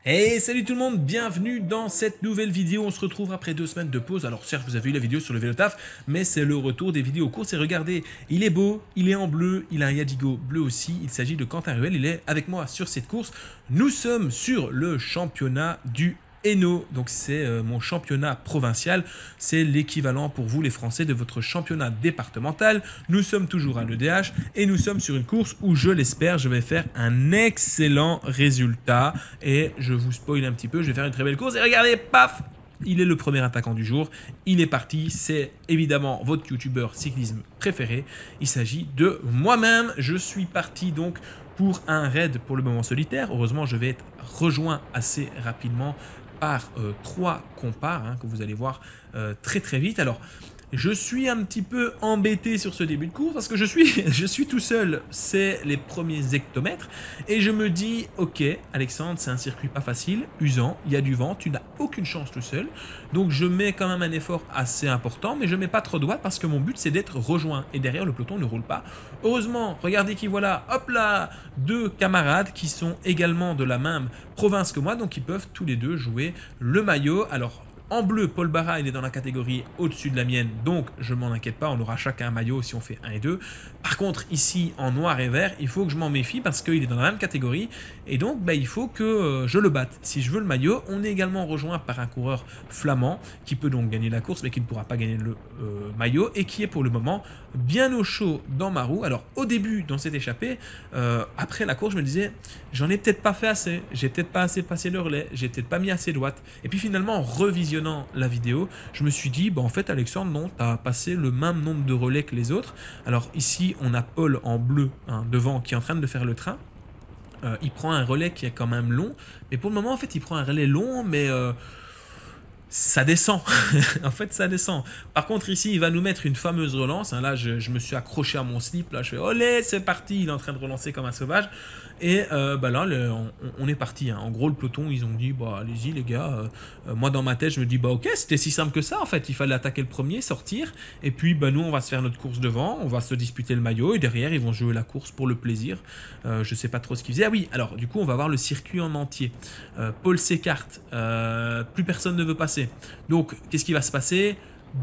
Hey, salut tout le monde, bienvenue dans cette nouvelle vidéo. On se retrouve après 2 semaines de pause. Alors certes, vous avez eu la vidéo sur le vélo taf, mais c'est le retour des vidéos courses. Et regardez, il est beau, il est en bleu, il a un Yadigo bleu aussi. Il s'agit de Quentin Ruel, il est avec moi sur cette course. Nous sommes sur le championnat du Hainaut, donc c'est mon championnat provincial, c'est l'équivalent pour vous les Français de votre championnat départemental. Nous sommes toujours à l'EDH et nous sommes sur une course où je l'espère je vais faire un excellent résultat et je vous spoil un petit peu, je vais faire une très belle course et regardez, paf, il est le premier attaquant du jour, il est parti, c'est évidemment votre youtubeur cyclisme préféré, il s'agit de moi-même, je suis parti donc pour un raid pour le moment solitaire, heureusement je vais être rejoint assez rapidement par 3 compars que vous allez voir très très vite. Alors je suis un petit peu embêté sur ce début de course parce que je suis tout seul, c'est les premiers hectomètres et je me dis ok Alexandre, c'est un circuit pas facile, usant, il y a du vent, tu n'as aucune chance tout seul, donc je mets quand même un effort assez important mais je mets pas trop de watts parce que mon but c'est d'être rejoint et derrière le peloton ne roule pas. Heureusement, regardez qui voilà, hop là, 2 camarades qui sont également de la même province que moi, donc ils peuvent tous les deux jouer le maillot. Alors en bleu, Paul Barra, il est dans la catégorie au-dessus de la mienne, donc je m'en inquiète pas, on aura chacun un maillot si on fait 1 et 2. Par contre, ici, en noir et vert, il faut que je m'en méfie parce qu'il est dans la même catégorie, et donc il faut que je le batte. Si je veux le maillot, on est également rejoint par un coureur flamand, qui peut donc gagner la course, mais qui ne pourra pas gagner le maillot, et qui est pour le moment bien au chaud dans ma roue. Alors au début, dans cette échappée, après la course, je me disais, j'en ai peut-être pas fait assez, j'ai peut-être pas assez passé le relais, j'ai peut-être pas mis assez de watts, et puis finalement, en revisionnant la vidéo, je me suis dit, en fait Alexandre, non, tu as passé le même nombre de relais que les autres. Alors ici, on a Paul en bleu devant qui est en train de faire le train. Il prend un relais qui est quand même long, mais pour le moment, en fait, il prend un relais long, mais ça descend. En fait, ça descend. Par contre, ici, il va nous mettre une fameuse relance. Là, je me suis accroché à mon slip. Là, je fais olé, c'est parti. Il est en train de relancer comme un sauvage. Et là, on est parti. En gros, le peloton, ils ont dit allez-y, les gars. Moi, dans ma tête, je me dis ok, c'était si simple que ça. En fait, il fallait attaquer le premier, sortir. Et puis, nous, on va se faire notre course devant. On va se disputer le maillot. Et derrière, ils vont jouer la course pour le plaisir. Je sais pas trop ce qu'ils faisaient. Ah oui, alors, du coup, on va voir le circuit en entier. Paul s'écarte. Plus personne ne veut passer. Donc, qu'est-ce qui va se passer?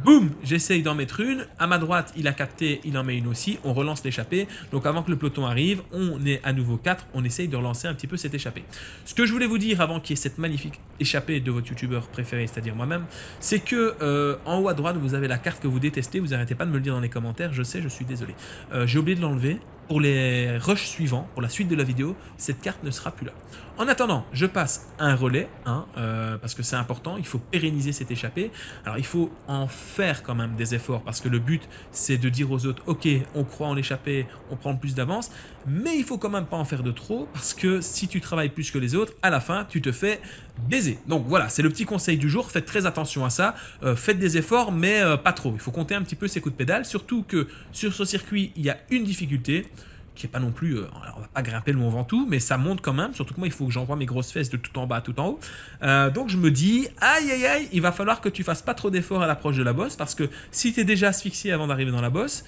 Boum, j'essaye d'en mettre une. À ma droite, il a capté, il en met une aussi. On relance l'échappée. Donc, avant que le peloton arrive, on est à nouveau 4. On essaye de relancer un petit peu cette échappée. Ce que je voulais vous dire avant qu'il y ait cette magnifique échappée de votre youtubeur préféré, c'est-à-dire moi-même, c'est que en haut à droite, vous avez la carte que vous détestez. Vous n'arrêtez pas de me le dire dans les commentaires. Je sais, je suis désolé. J'ai oublié de l'enlever. Pour les rushs suivants, pour la suite de la vidéo, cette carte ne sera plus là. En attendant, je passe un relais, parce que c'est important, il faut pérenniser cette échappée. Alors il faut en faire quand même des efforts, parce que le but c'est de dire aux autres, ok, on croit en l'échappée, on prend plus d'avance, mais il faut quand même pas en faire de trop, parce que si tu travailles plus que les autres, à la fin, tu te fais baiser. Donc voilà, c'est le petit conseil du jour, faites très attention à ça, faites des efforts, mais pas trop. Il faut compter un petit peu ses coups de pédale, surtout que sur ce circuit, il y a une difficulté, qui est pas non plus, on va pas grimper le Mont Ventoux, mais ça monte quand même, surtout que moi il faut que j'envoie mes grosses fesses de tout en bas à tout en haut. Donc je me dis, aïe aïe aïe, il va falloir que tu fasses pas trop d'efforts à l'approche de la bosse, parce que si tu es déjà asphyxié avant d'arriver dans la bosse,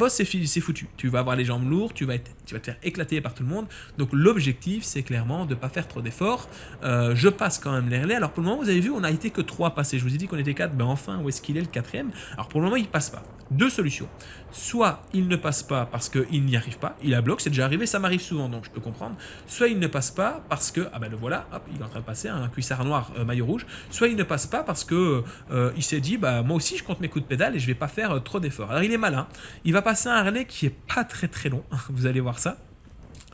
c'est foutu. Tu vas avoir les jambes lourdes, tu vas te faire éclater par tout le monde. Donc l'objectif, c'est clairement de ne pas faire trop d'efforts. Je passe quand même les relais. Alors pour le moment, vous avez vu, on n'a été que 3 passés. Je vous ai dit qu'on était 4. Ben enfin, où est-ce qu'il est le 4e? Alors pour le moment, il ne passe pas. 2 solutions. Soit il ne passe pas parce qu'il n'y arrive pas, il a bloqué, c'est déjà arrivé, ça m'arrive souvent, donc je peux comprendre. Soit il ne passe pas parce que, le voilà, hop, il est en train de passer, un cuissard noir, maillot rouge. Soit il ne passe pas parce que il s'est dit, moi aussi je compte mes coups de pédale et je vais pas faire trop d'efforts. Alors il est malin, il va passer un relais qui est pas très très long, vous allez voir ça.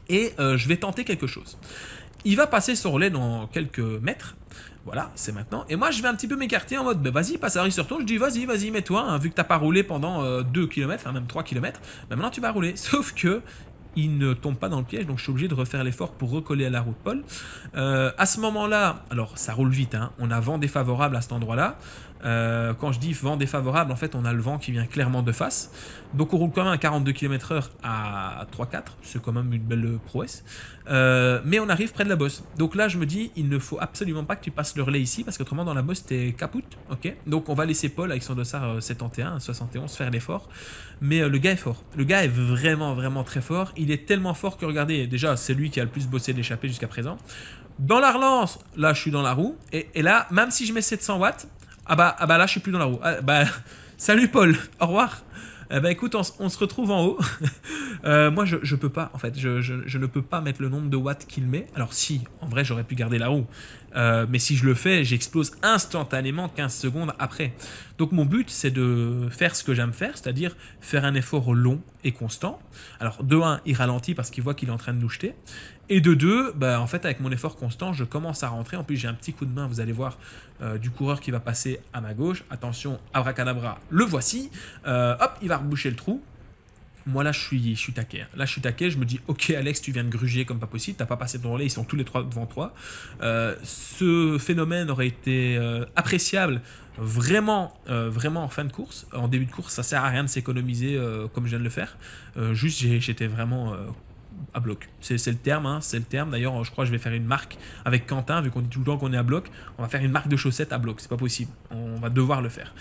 Et je vais tenter quelque chose. Il va passer son relais dans quelques mètres. Voilà, c'est maintenant. Et moi, je vais un petit peu m'écarter en mode, vas-y, passe à risque sur toi. Je dis, vas-y, mets-toi. Vu que t'as pas roulé pendant 2 km, même 3 km, maintenant tu vas rouler. Sauf que il ne tombe pas dans le piège, donc je suis obligé de refaire l'effort pour recoller à la roue de Paul. À ce moment-là, alors ça roule vite, on a vent défavorable à cet endroit-là. Quand je dis vent défavorable, en fait, on a le vent qui vient clairement de face. Donc, on roule quand même à 42 km/h à 3,4. C'est quand même une belle prouesse. Mais on arrive près de la bosse. Donc là, je me dis, il ne faut absolument pas que tu passes le relais ici, parce qu'autrement, dans la bosse, t'es capoute. Ok. Donc, on va laisser Paul avec son dossard 71, 71 faire l'effort. Mais le gars est fort. Le gars est vraiment, vraiment très fort. Il est tellement fort que, regardez, déjà, c'est lui qui a le plus bossé de l'échappée jusqu'à présent. Dans la relance, là, je suis dans la roue. Et là, même si je mets 700 watts, ah bah là, je suis plus dans la roue. Ah bah, salut Paul, au revoir. Écoute, on se retrouve en haut. Moi, je peux pas, en fait. Je ne peux pas mettre le nombre de watts qu'il met. Alors si, en vrai, j'aurais pu garder la roue. Mais si je le fais, j'explose instantanément 15 secondes après. Donc mon but, c'est de faire ce que j'aime faire, c'est-à-dire faire un effort long et constant. Alors de 1, il ralentit parce qu'il voit qu'il est en train de nous jeter. Et de 2, bah, en fait, avec mon effort constant, je commence à rentrer. En plus, j'ai un petit coup de main, vous allez voir, du coureur qui va passer à ma gauche. Attention, abracadabra, le voici. Hop, il va reboucher le trou. Moi là je suis taquet. Là je suis taquet, je me dis ok Alex, tu viens de gruger comme pas possible, t'as pas passé ton relais, ils sont tous les trois devant toi. Ce phénomène aurait été appréciable vraiment en fin de course. En début de course, ça sert à rien de s'économiser comme je viens de le faire. Juste j'étais vraiment à bloc. C'est le terme, hein, c'est le terme. D'ailleurs, je crois que je vais faire une marque avec Quentin, vu qu'on dit tout le temps qu'on est à bloc. On va faire une marque de chaussettes à bloc, c'est pas possible. On va devoir le faire.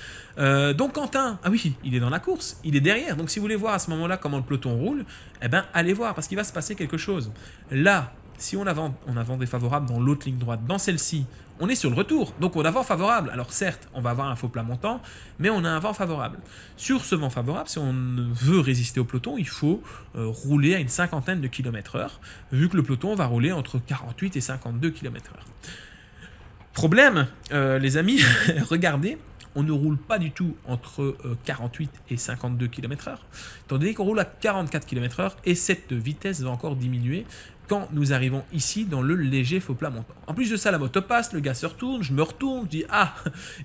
Donc Quentin, ah oui, il est dans la course, il est derrière. Donc si vous voulez voir à ce moment-là comment le peloton roule, eh ben allez voir, parce qu'il va se passer quelque chose. Là, si on a vent défavorable dans l'autre ligne droite, dans celle-ci, on est sur le retour, donc on a vent favorable. Alors certes, on va avoir un faux plat montant, mais on a un vent favorable. Sur ce vent favorable, si on veut résister au peloton, il faut rouler à une cinquantaine de km/h, vu que le peloton va rouler entre 48 et 52 km/h. Problème, les amis, regardez, on ne roule pas du tout entre 48 et 52 km/h, étant donné qu'on roule à 44 km/h, et cette vitesse va encore diminuer quand nous arrivons ici dans le léger faux plat montant. En plus de ça, la moto passe, le gars se retourne, je me retourne, je dis « Ah,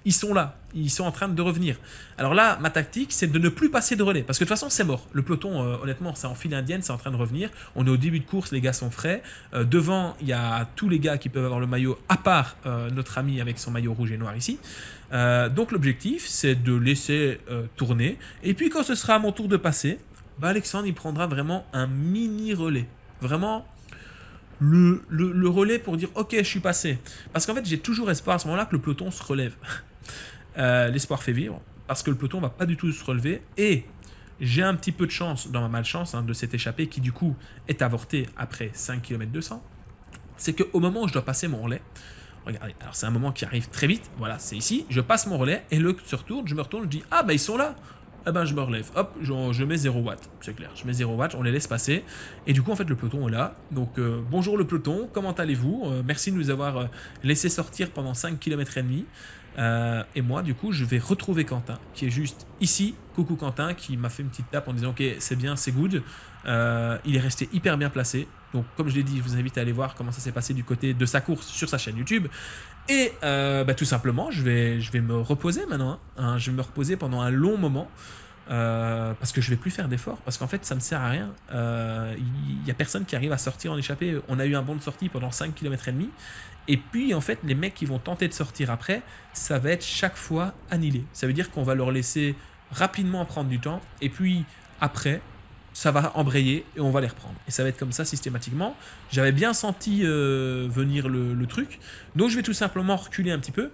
ils sont là, ils sont en train de revenir. » Alors là, ma tactique, c'est de ne plus passer de relais, parce que de toute façon, c'est mort. Le peloton, honnêtement, c'est en file indienne, c'est en train de revenir. On est au début de course, les gars sont frais. Devant, il y a tous les gars qui peuvent avoir le maillot, à part notre ami avec son maillot rouge et noir ici. Donc l'objectif, c'est de laisser tourner. Et puis quand ce sera à mon tour de passer, bah, Alexandre, il prendra vraiment un mini relais. Vraiment... Le relais pour dire ok je suis passé, parce qu'en fait j'ai toujours espoir à ce moment là que le peloton se relève. L'espoir fait vivre, parce que le peloton va pas du tout se relever, et j'ai un petit peu de chance dans ma malchance de cette échappée qui du coup est avortée après 5 km 200, c'est qu'au moment où je dois passer mon relais, regardez, alors c'est un moment qui arrive très vite, voilà c'est ici, je passe mon relais et le se retourne, je me retourne, je dis ah bah ils sont là. Eh ben je me relève, hop, je mets 0 watts, c'est clair, je mets 0 watts, on les laisse passer, et du coup en fait le peloton est là, donc bonjour le peloton, comment allez-vous, merci de nous avoir laissé sortir pendant 5 km et demi, et moi du coup je vais retrouver Quentin, qui est juste ici, coucou Quentin, qui m'a fait une petite tape en disant ok c'est bien, c'est good, il est resté hyper bien placé, donc comme je l'ai dit, je vous invite à aller voir comment ça s'est passé du côté de sa course sur sa chaîne YouTube. Et bah, tout simplement, je vais me reposer maintenant. Hein. Je vais me reposer pendant un long moment. Parce que je vais plus faire d'efforts. Parce qu'en fait, ça ne sert à rien. Il n'y a personne qui arrive à sortir en échappée. On a eu un bon de sortie pendant 5 km et demi. Et puis, en fait, les mecs qui vont tenter de sortir après, ça va être chaque fois annihilé. Ça veut dire qu'on va leur laisser rapidement prendre du temps. Et puis, après... ça va embrayer et on va les reprendre. Et ça va être comme ça systématiquement. J'avais bien senti venir le truc. Donc je vais tout simplement reculer un petit peu.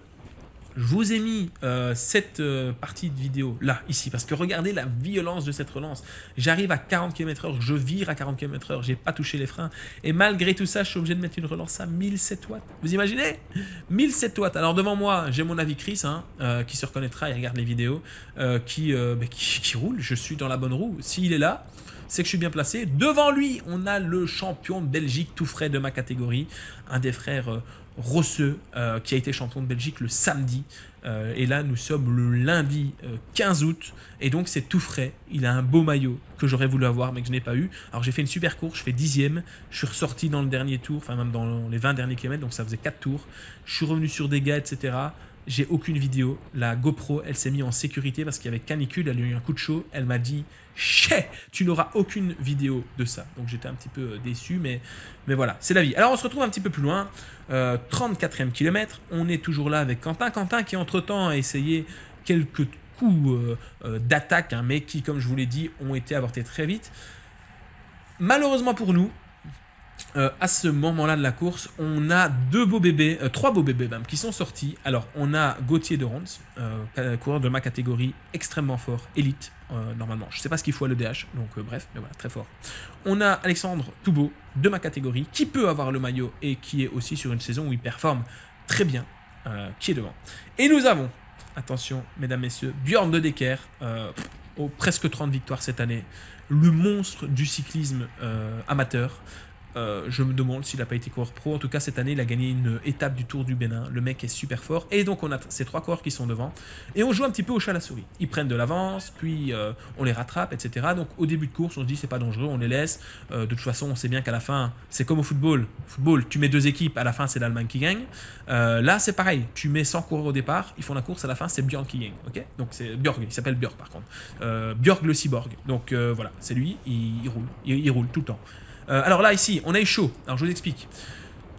Je vous ai mis cette partie de vidéo là, ici, parce que regardez la violence de cette relance. J'arrive à 40 km/h, je vire à 40 km/h, j'ai pas touché les freins. Et malgré tout ça, je suis obligé de mettre une relance à 1007 watts. Vous imaginez 1007 watts. Alors devant moi, j'ai mon ami Chris, hein, qui se reconnaîtra, il regarde les vidéos, qui roule. Je suis dans la bonne roue. S'il est là, c'est que je suis bien placé. Devant lui, on a le champion de Belgique tout frais de ma catégorie, un des frères Rosseux, qui a été champion de Belgique le samedi. Et là, nous sommes le lundi 15 août. Et donc, c'est tout frais. Il a un beau maillot que j'aurais voulu avoir, mais que je n'ai pas eu. Alors, j'ai fait une super course. Je fais 10e. Je suis ressorti dans le dernier tour, enfin même dans les 20 derniers kilomètres. Donc, ça faisait 4 tours. Je suis revenu sur des gars, etc. j'ai aucune vidéo. La GoPro, elle s'est mise en sécurité parce qu'il y avait canicule, elle a eu un coup de chaud. Elle m'a dit, chais, tu n'auras aucune vidéo de ça. Donc j'étais un petit peu déçu, mais voilà, c'est la vie. Alors on se retrouve un petit peu plus loin, 34e kilomètre. On est toujours là avec Quentin. Quentin qui entre-temps a essayé quelques coups d'attaque, hein, mais qui, comme je vous l'ai dit, ont été avortés très vite. Malheureusement pour nous, à ce moment-là de la course, on a trois beaux bébés même, qui sont sortis. Alors, on a Gauthier de Rons, coureur de ma catégorie, extrêmement fort, élite, normalement. Je ne sais pas ce qu'il faut à l'EDH, donc bref, mais voilà, très fort. On a Alexandre Toubeau, de ma catégorie, qui peut avoir le maillot et qui est aussi sur une saison où il performe très bien, qui est devant. Et nous avons, attention, mesdames, messieurs, Björn de Decker, aux presque 30 victoires cette année, le monstre du cyclisme amateur. Je me demande s'il n'a pas été coureur pro. En tout cas, cette année, il a gagné une étape du Tour du Bénin. Le mec est super fort. Et donc, on a ces trois coureurs qui sont devant. Et on joue un petit peu au chat à la souris. Ils prennent de l'avance, puis on les rattrape, etc. Donc, au début de course, on se dit c'est pas dangereux, on les laisse. De toute façon, on sait bien qu'à la fin, c'est comme au football. Football, tu mets deux équipes, à la fin, c'est l'Allemagne qui gagne. Là, c'est pareil. Tu mets 100 coureurs au départ, ils font la course, à la fin, c'est Björn qui gagne. Okay, donc, c'est Björg, il s'appelle Björg par contre. Björg le cyborg. Donc, voilà, c'est lui, il roule. Il roule tout le temps. Alors là, ici, on a eu chaud. Alors, je vous explique.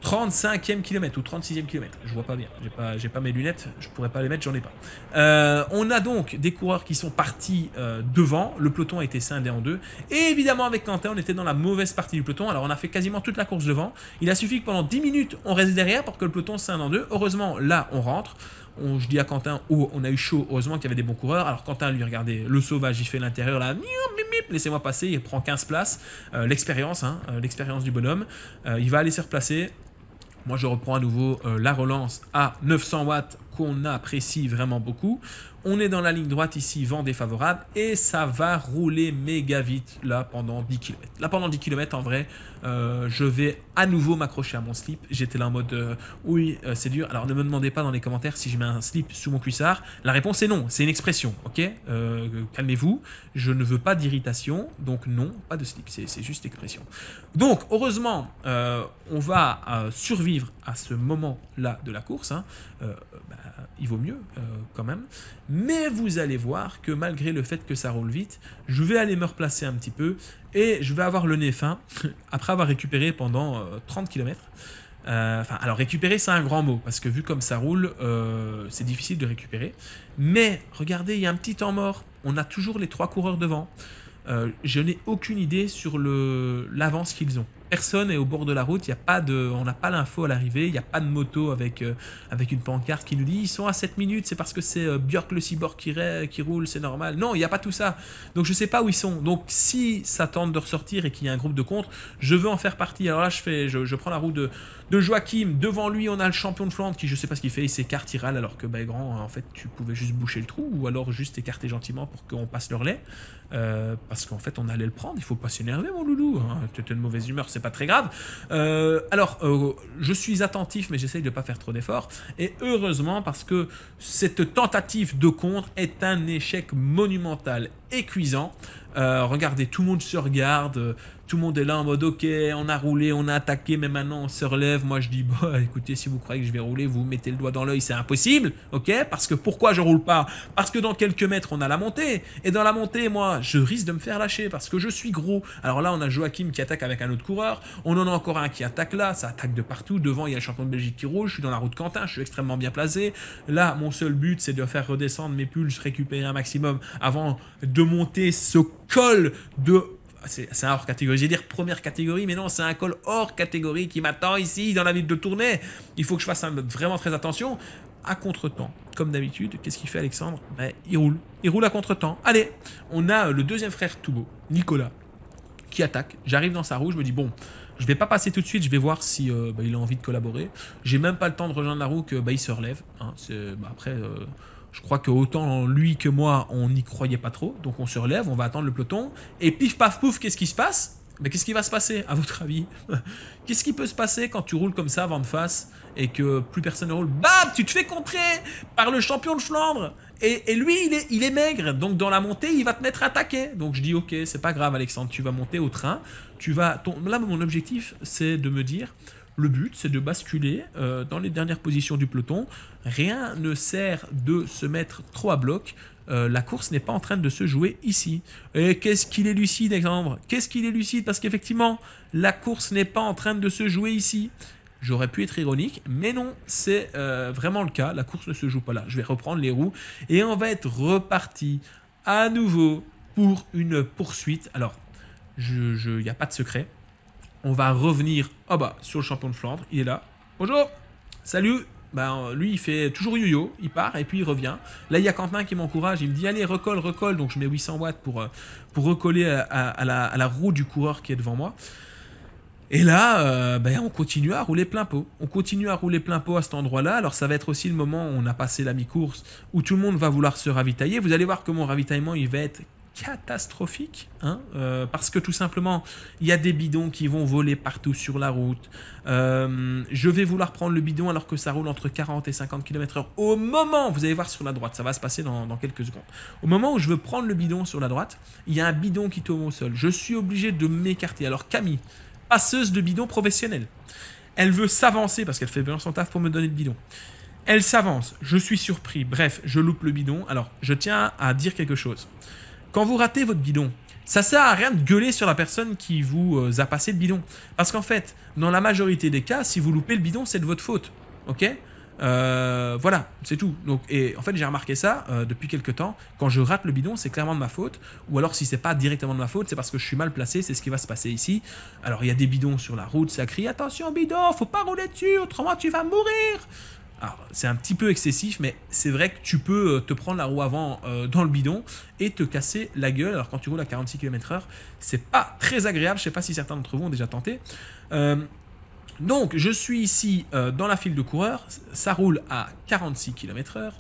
35e kilomètre ou 36e kilomètre. Je vois pas bien. J'ai pas mes lunettes. Je pourrais pas les mettre, j'en ai pas. On a donc des coureurs qui sont partis devant. Le peloton a été scindé en deux. Et évidemment, avec Quentin, on était dans la mauvaise partie du peloton. Alors, on a fait quasiment toute la course devant. Il a suffi que pendant 10 minutes, on reste derrière pour que le peloton se scinde en deux. Heureusement, là, on rentre. Je dis à Quentin, oh, on a eu chaud, heureusement qu'il y avait des bons coureurs. Alors Quentin, lui, regardez, le sauvage, il fait l'intérieur, là, laissez-moi passer, il prend 15 places. L'expérience, hein, l'expérience du bonhomme. Il va aller se replacer. Moi, je reprends à nouveau la relance à 900 watts qu'on apprécie vraiment beaucoup. On est dans la ligne droite ici, vent défavorable, et ça va rouler méga vite là pendant 10 km. Là pendant 10 km, en vrai, je vais à nouveau m'accrocher à mon slip. J'étais là en mode, oui, c'est dur. Alors ne me demandez pas dans les commentaires si je mets un slip sous mon cuissard. La réponse est non, c'est une expression, ok. Calmez-vous, je ne veux pas d'irritation, donc non, pas de slip, c'est juste expression. Donc, heureusement, on va survivre à ce moment-là de la course, hein. Il vaut mieux quand même. Mais vous allez voir que malgré le fait que ça roule vite, je vais aller me replacer un petit peu et je vais avoir le nez fin après avoir récupéré pendant 30 km. Alors récupérer, c'est un grand mot parce que vu comme ça roule, c'est difficile de récupérer. Mais regardez, il y a un petit temps mort. On a toujours les trois coureurs devant. Je n'ai aucune idée sur l'avance qu'ils ont. Personne est au bord de la route, on n'a pas l'info à l'arrivée, il n'y a pas de moto avec une pancarte qui nous dit ils sont à 7 minutes, c'est parce que c'est Björk le cyborg qui roule, c'est normal. Non, il n'y a pas tout ça. Donc je ne sais pas où ils sont. Donc si ça tente de ressortir et qu'il y a un groupe de contre, je veux en faire partie. Alors là, je prends la roue de Joachim. Devant lui, on a le champion de Flandre qui, je ne sais pas ce qu'il fait, il s'écarte, il râle alors que grand, en fait, tu pouvais juste boucher le trou ou alors juste écarter gentiment pour qu'on passe leur lait. Parce qu'en fait, on allait le prendre, il ne faut pas s'énerver, mon loulou. Hein. Tu es de mauvaise humeur, c'est pas très grave. Je suis attentif, mais j'essaye de ne pas faire trop d'efforts. Et heureusement, parce que cette tentative de contre est un échec monumental et cuisant. Regardez, tout le monde se regarde, tout le monde est là en mode ok, on a roulé, on a attaqué, mais maintenant on se relève. Moi je dis bah écoutez, si vous croyez que je vais rouler, vous mettez le doigt dans l'œil, c'est impossible, ok. Parce que pourquoi je roule pas? Parce que dans quelques mètres on a la montée, et dans la montée moi je risque de me faire lâcher parce que je suis gros. Alors là on a Joachim qui attaque avec un autre coureur, on en a encore un qui attaque là, ça attaque de partout. Devant il y a le champion de Belgique qui roule, je suis dans la route Quentin, je suis extrêmement bien placé. Là mon seul but c'est de faire redescendre mes pulses, récupérer un maximum avant de monter ce col de... C'est un hors catégorie, j'ai dire première catégorie, mais non, c'est un col hors catégorie qui m'attend ici dans la ville de Tournai. Il faut que je fasse vraiment très attention. À contre-temps, comme d'habitude, qu'est-ce qu'il fait Alexandre? Il roule à contre-temps. Allez, on a le deuxième frère Toubeau, Nicolas, qui attaque. J'arrive dans sa roue, je me dis bon, je vais pas passer tout de suite, je vais voir si il a envie de collaborer. J'ai même pas le temps de rejoindre la roue que il se relève. Hein, après... je crois que autant lui que moi, on n'y croyait pas trop. Donc on se relève, on va attendre le peloton. Et pif, paf, pouf, qu'est-ce qui se passe? Mais qu'est-ce qui va se passer, à votre avis? Qu'est-ce qui peut se passer quand tu roules comme ça, vent de face, et que plus personne ne roule? Bam, tu te fais contrer par le champion de Flandre. Et lui, il est maigre. Donc dans la montée, il va te mettre à attaquer. Donc je dis, ok, c'est pas grave, Alexandre, tu vas monter au train. Là, mon objectif, c'est de me dire... Le but, c'est de basculer dans les dernières positions du peloton. Rien ne sert de se mettre trop à bloc. La course n'est pas en train de se jouer ici. Et qu'est-ce qu'il est lucide, Alexandre? Qu'est-ce qu'il est lucide? Parce qu'effectivement, la course n'est pas en train de se jouer ici. J'aurais pu être ironique, mais non, c'est vraiment le cas. La course ne se joue pas là. Je vais reprendre les roues et on va être reparti à nouveau pour une poursuite. Alors, il n'y a pas de secret. On va revenir sur le champion de Flandre. Il est là. Bonjour. Salut. Lui, il fait toujours yo-yo. Il part et puis il revient. Là, il y a Quentin qui m'encourage. Il me dit, allez, recolle. Donc, je mets 800 watts pour recoller à la roue du coureur qui est devant moi. Et là, on continue à rouler plein pot. On continue à rouler plein pot à cet endroit-là. Alors, ça va être aussi le moment où on a passé la mi-course, où tout le monde va vouloir se ravitailler. Vous allez voir que mon ravitaillement, il va être catastrophique, parce que tout simplement, il y a des bidons qui vont voler partout sur la route. Je vais vouloir prendre le bidon alors que ça roule entre 40 et 50 km/h. Au moment, vous allez voir sur la droite, ça va se passer dans quelques secondes. Au moment où je veux prendre le bidon sur la droite, il y a un bidon qui tombe au sol. Je suis obligé de m'écarter. Alors Camille, passeuse de bidon professionnelle, elle veut s'avancer parce qu'elle fait bien son taf pour me donner le bidon. Elle s'avance, je suis surpris, bref, je loupe le bidon. Alors, je tiens à dire quelque chose. Quand vous ratez votre bidon, ça sert à rien de gueuler sur la personne qui vous a passé le bidon. Parce qu'en fait, dans la majorité des cas, si vous loupez le bidon, c'est de votre faute. Ok ? Voilà, c'est tout. Donc, et en fait, j'ai remarqué ça depuis quelques temps. Quand je rate le bidon, c'est clairement de ma faute. Ou alors, si c'est pas directement de ma faute, c'est parce que je suis mal placé. C'est ce qui va se passer ici. Alors, il y a des bidons sur la route. Ça crie attention bidon, faut pas rouler dessus, autrement tu vas mourir. Alors, c'est un petit peu excessif, mais c'est vrai que tu peux te prendre la roue avant dans le bidon et te casser la gueule. Alors, quand tu roules à 46 km/h, c'est pas très agréable. Je sais pas si certains d'entre vous ont déjà tenté. Donc, je suis ici dans la file de coureurs. Ça roule à 46 km/h.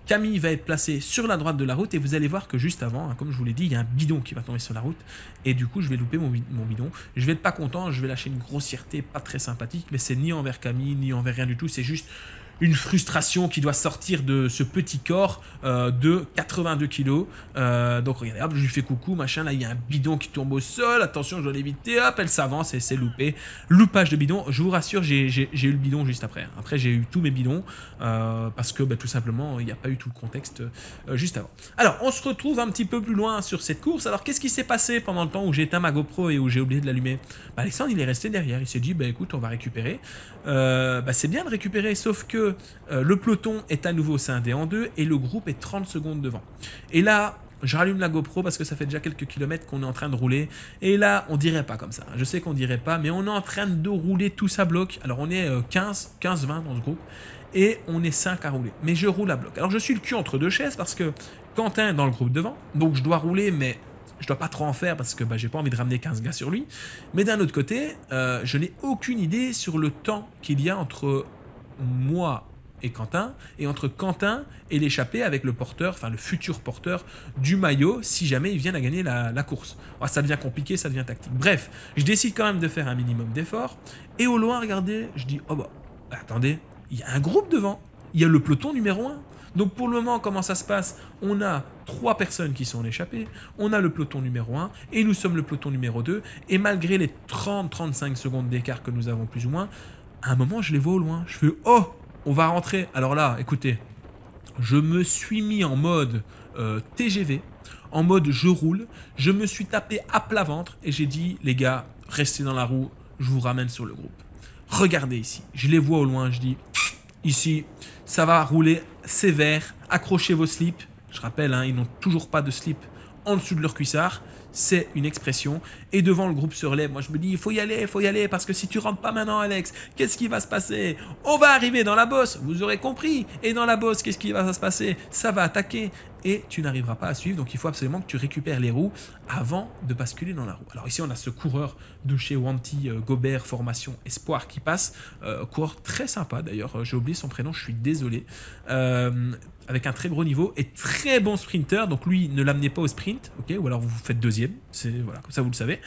Camille va être placée sur la droite de la route et vous allez voir que juste avant, comme je vous l'ai dit, il y a un bidon qui va tomber sur la route et du coup, je vais louper mon bidon. Je vais être pas content, je vais lâcher une grossièreté pas très sympathique, mais c'est ni envers Camille, ni envers rien du tout. C'est juste une frustration qui doit sortir de ce petit corps de 82 kg. Donc regardez, hop, je lui fais coucou, machin, là il y a un bidon qui tombe au sol, attention, je dois l'éviter, hop, elle s'avance et c'est loupé. Loupage de bidon, je vous rassure, j'ai eu le bidon juste après. Après, j'ai eu tous mes bidons parce que tout simplement, il n'y a pas eu tout le contexte juste avant. Alors, on se retrouve un petit peu plus loin sur cette course. Alors, qu'est-ce qui s'est passé pendant le temps où j'ai éteint ma GoPro et où j'ai oublié de l'allumer? Alexandre, il est resté derrière, il s'est dit, écoute, on va récupérer. C'est bien de récupérer, sauf que le peloton est à nouveau scindé en deux et le groupe est 30 secondes devant. Et là, je rallume la GoPro parce que ça fait déjà quelques kilomètres qu'on est en train de rouler. Et là, on dirait pas comme ça. Je sais qu'on dirait pas, mais on est en train de rouler tous à bloc. Alors, on est 15-20 dans ce groupe et on est 5 à rouler. Mais je roule à bloc. Alors, je suis le cul entre deux chaises parce que Quentin est dans le groupe devant. Donc, je dois rouler, mais je dois pas trop en faire parce que j'ai pas envie de ramener 15 gars sur lui. Mais d'un autre côté, je n'ai aucune idée sur le temps qu'il y a entre moi et Quentin, et entre Quentin et l'échappée avec le porteur, enfin le futur porteur du maillot, si jamais il vient à gagner la course. Alors, ça devient compliqué, ça devient tactique. Bref, je décide quand même de faire un minimum d'effort, et au loin, regardez, je dis, attendez, il y a un groupe devant, il y a le peloton numéro 1. Donc pour le moment, comment ça se passe? On a 3 personnes qui sont en échappée, on a le peloton numéro 1, et nous sommes le peloton numéro 2, et malgré les 30-35 secondes d'écart que nous avons plus ou moins, à un moment, je les vois au loin, je fais, on va rentrer. Alors là, écoutez, je me suis mis en mode TGV, en mode je roule. Je me suis tapé à plat ventre et j'ai dit, les gars, restez dans la roue, je vous ramène sur le groupe. Regardez ici, je les vois au loin, je dis, ici, ça va rouler sévère, accrochez vos slips. Je rappelle, ils n'ont toujours pas de slip en dessous de leur cuissard. C'est une expression. Et devant, le groupe se relève. Moi, je me dis, il faut y aller, parce que si tu rentres pas maintenant, Alex, qu'est-ce qui va se passer? On va arriver dans la bosse, vous aurez compris. Et dans la bosse, qu'est-ce qui va se passer? Ça va attaquer et tu n'arriveras pas à suivre. Donc, il faut absolument que tu récupères les roues avant de basculer dans la roue. Alors ici, on a ce coureur de chez Wanty Gobert Formation Espoir qui passe. Coureur très sympa, d'ailleurs. J'ai oublié son prénom, je suis désolé. Avec un très gros niveau et très bon sprinter. Donc lui, ne l'amenez pas au sprint, ok, ou alors vous faites deuxième. Voilà, comme ça vous le savez.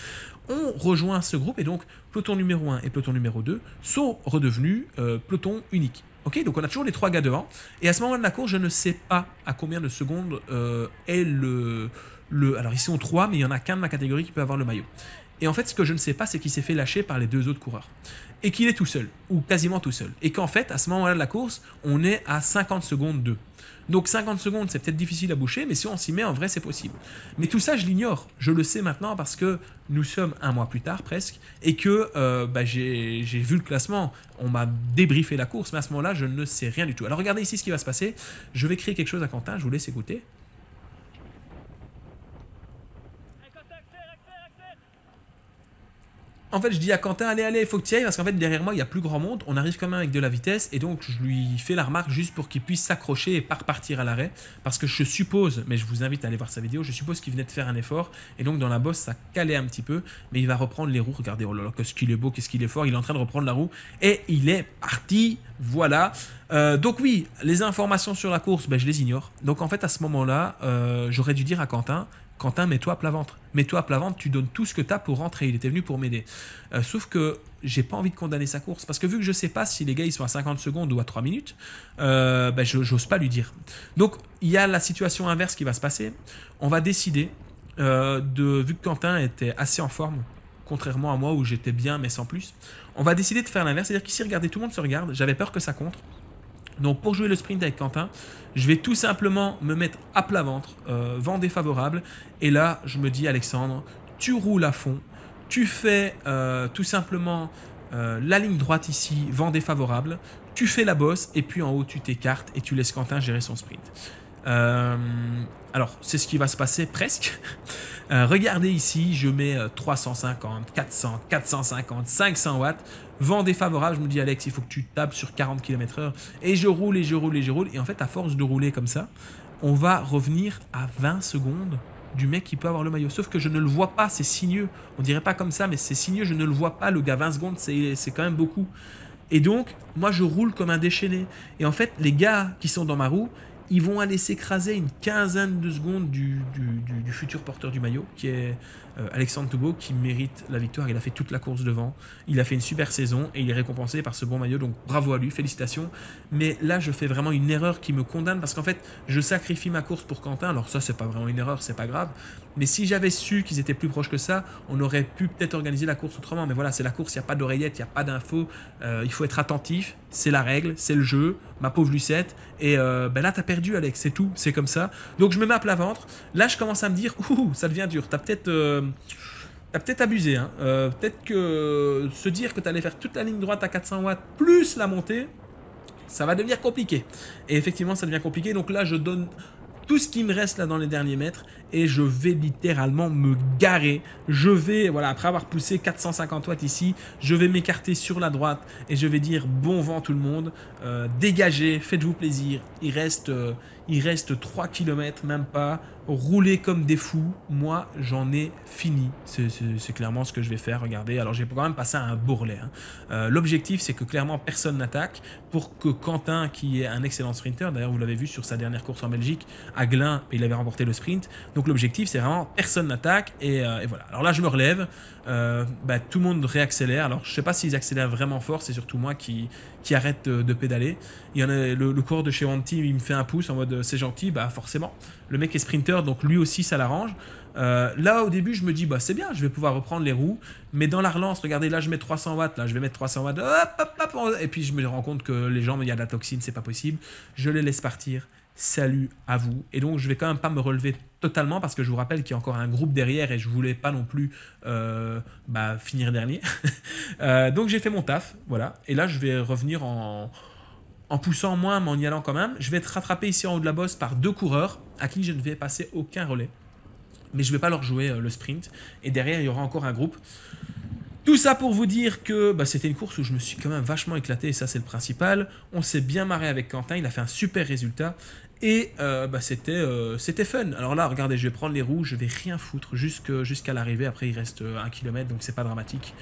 On rejoint ce groupe et donc peloton numéro 1 et peloton numéro 2 sont redevenus peloton unique. Ok, donc on a toujours les 3 gars devant. Et à ce moment de la course, je ne sais pas à combien de secondes est le... Alors ici on 3, mais il n'y en a qu'un de ma catégorie qui peut avoir le maillot. Et en fait, ce que je ne sais pas, c'est qu'il s'est fait lâcher par les 2 autres coureurs. Et qu'il est tout seul, ou quasiment tout seul. Et qu'en fait, à ce moment-là de la course, on est à 50 secondes d'eux. Donc 50 secondes, c'est peut-être difficile à boucher, mais si on s'y met, en vrai, c'est possible. Mais tout ça, je l'ignore. Je le sais maintenant parce que nous sommes 1 mois plus tard, presque, et que j'ai vu le classement. On m'a débriefé la course, mais à ce moment-là, je ne sais rien du tout. Alors regardez ici ce qui va se passer. Je vais créer quelque chose à Quentin, je vous laisse écouter. En fait, je dis à Quentin, allez, il faut que tu y ailles, parce qu'en fait, derrière moi, il y a plus grand monde. On arrive quand même avec de la vitesse, et donc je lui fais la remarque juste pour qu'il puisse s'accrocher et pas repartir à l'arrêt. Parce que je suppose, mais je vous invite à aller voir sa vidéo, je suppose qu'il venait de faire un effort, et donc dans la bosse, ça calait un petit peu, mais il va reprendre les roues. Regardez, oh là là, qu'est-ce qu'il est beau, qu'est-ce qu'il est fort. Il est en train de reprendre la roue, et il est parti. Voilà. Donc oui, les informations sur la course, je les ignore. Donc en fait, à ce moment-là, j'aurais dû dire à Quentin, mets-toi à plat ventre. Mets-toi à plat ventre, tu donnes tout ce que tu as pour rentrer. Il était venu pour m'aider. Sauf que j'ai pas envie de condamner sa course. Parce que vu que je sais pas si les gars ils sont à 50 secondes ou à 3 minutes, j'ose pas lui dire. Donc il y a la situation inverse qui va se passer. On va décider, vu que Quentin était assez en forme, contrairement à moi où j'étais bien mais sans plus, on va décider de faire l'inverse. C'est-à-dire qu'ici, regardez, tout le monde se regarde. J'avais peur que ça contre. Donc pour jouer le sprint avec Quentin, je vais tout simplement me mettre à plat ventre, vent défavorable. Et là, je me dis, Alexandre, tu roules à fond. Tu fais tout simplement la ligne droite ici, vent défavorable. Tu fais la bosse et puis en haut, tu t'écartes et tu laisses Quentin gérer son sprint. Alors, c'est ce qui va se passer presque. Regardez ici, je mets 350, 400, 450, 500 watts. Vent défavorable, je me dis Alex, il faut que tu tapes sur 40 km/h. Et je roule, et je roule, et je roule. Et en fait, à force de rouler comme ça, on va revenir à 20 secondes du mec qui peut avoir le maillot. Sauf que je ne le vois pas, c'est sinueux. On dirait pas comme ça, mais c'est sinueux, je ne le vois pas. Le gars, 20 secondes, c'est quand même beaucoup. Et donc, moi, je roule comme un déchaîné. Et en fait, les gars qui sont dans ma roue, ils vont aller s'écraser une quinzaine de secondes du futur porteur du maillot, qui est Alexandre Toubeau, qui mérite la victoire. Il a fait toute la course devant. Il a fait une super saison et il est récompensé par ce bon maillot. Donc bravo à lui, félicitations. Mais là, je fais vraiment une erreur qui me condamne parce qu'en fait, je sacrifie ma course pour Quentin. Alors ça, c'est pas vraiment une erreur, c'est pas grave. Mais si j'avais su qu'ils étaient plus proches que ça, on aurait pu peut-être organiser la course autrement. Mais voilà, c'est la course, il n'y a pas d'oreillette, il n'y a pas d'infos. Il faut être attentif, c'est la règle, c'est le jeu, ma pauvre Lucette. Et là, t'as perdu, Alex, c'est tout, c'est comme ça. Donc je me mets à plat ventre. Là, je commence à me dire, ça devient dur. T'as peut-être abusé. Hein. Peut-être que se dire que t'allais faire toute la ligne droite à 400 watts plus la montée, ça va devenir compliqué. Et effectivement, ça devient compliqué. Donc là, je donne tout ce qui me reste là dans les derniers mètres et je vais littéralement me garer. Je vais, voilà, après avoir poussé 450 watts ici, je vais m'écarter sur la droite et je vais dire bon vent tout le monde, dégagez, faites-vous plaisir. Il reste 3 km, même pas. Rouler comme des fous, moi j'en ai fini. C'est clairement ce que je vais faire, regardez. Alors j'ai quand même passé un bourrelet. Hein. L'objectif c'est que clairement personne n'attaque pour que Quentin, qui est un excellent sprinter, d'ailleurs vous l'avez vu sur sa dernière course en Belgique, à Glin, il avait remporté le sprint. Donc l'objectif c'est vraiment personne n'attaque et voilà. Alors là je me relève, tout le monde réaccélère. Alors je sais pas s'ils accélèrent vraiment fort, c'est surtout moi qui arrête de pédaler. Il y en a le coureur de chez Wanty, il me fait un pouce en mode c'est gentil, forcément. Le mec est sprinter, donc lui aussi ça l'arrange. Là au début je me dis c'est bien, je vais pouvoir reprendre les roues, mais dans la relance, regardez là je mets 300 watts, là je vais mettre 300 watts, et puis je me rends compte que les jambes, il y a de la toxine, c'est pas possible. Je les laisse partir. Salut à vous. Et donc je vais quand même pas me relever totalement parce que je vous rappelle qu'il y a encore un groupe derrière et je voulais pas non plus finir dernier. Donc j'ai fait mon taf, voilà. Et là je vais revenir en poussant moins mais en y allant quand même. Je vais être rattrapé ici en haut de la bosse par 2 coureurs à qui je ne vais passer aucun relais. Mais je vais pas leur jouer le sprint. Et derrière il y aura encore un groupe. Tout ça pour vous dire que c'était une course où je me suis quand même vachement éclaté et ça c'est le principal. On s'est bien marré avec Quentin, il a fait un super résultat et c'était fun. Alors là regardez, je vais prendre les roues, je vais rien foutre jusqu'à l'arrivée, après il reste 1 km donc c'est pas dramatique.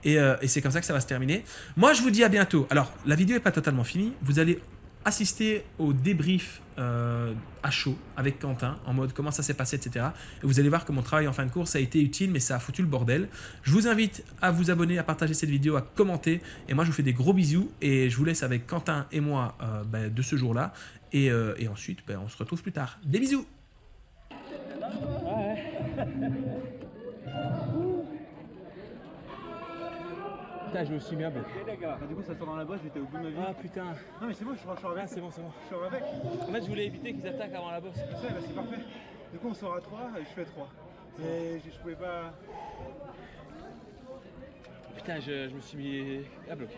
Et c'est comme ça que ça va se terminer. Moi je vous dis à bientôt. Alors la vidéo n'est pas totalement finie, vous allez assister au débrief à chaud avec Quentin en mode comment ça s'est passé, etc. Et vous allez voir que mon travail en fin de course a été utile, mais ça a foutu le bordel. Je vous invite à vous abonner, à partager cette vidéo, à commenter. Et moi, je vous fais des gros bisous et je vous laisse avec Quentin et moi de ce jour-là. Et ensuite, on se retrouve plus tard. Des bisous! Putain, je me suis mis à bloc. Ok les gars. Bah, du coup ça sort dans la bosse, j'étais au bout de ma vie. Ah putain. Non mais c'est bon, je sors avec. Ah, c'est bon, c'est bon. Je sors avec. En fait, je voulais éviter qu'ils attaquent avant la bosse. Je sais, bah, c'est parfait. Du coup on sort à 3 et je fais 3. Et je pouvais pas... Putain, je me suis mis à bloc.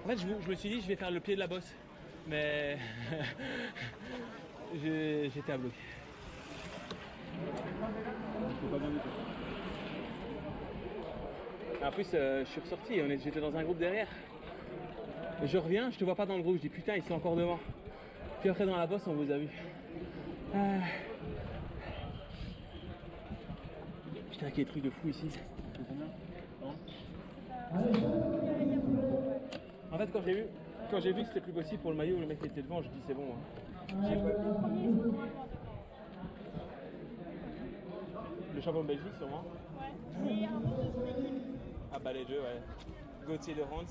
En fait, je me suis dit, je vais faire le pied de la bosse. Mais j'étais à bloc. En plus, je suis ressorti, j'étais dans un groupe derrière. Et je reviens, je te vois pas dans le groupe, je dis putain, ils sont encore devant. Puis après, dans la bosse, on vous a vu. Ah. Putain, quel truc de fou ici. En fait, quand j'ai vu que c'était plus possible pour le maillot, le mec était devant, je dis c'est bon. Hein. Le champion de Belgique, sûrement. Ouais, c'est un bon de son équipe. Ah bah les deux, ouais. Gauthier de Hans.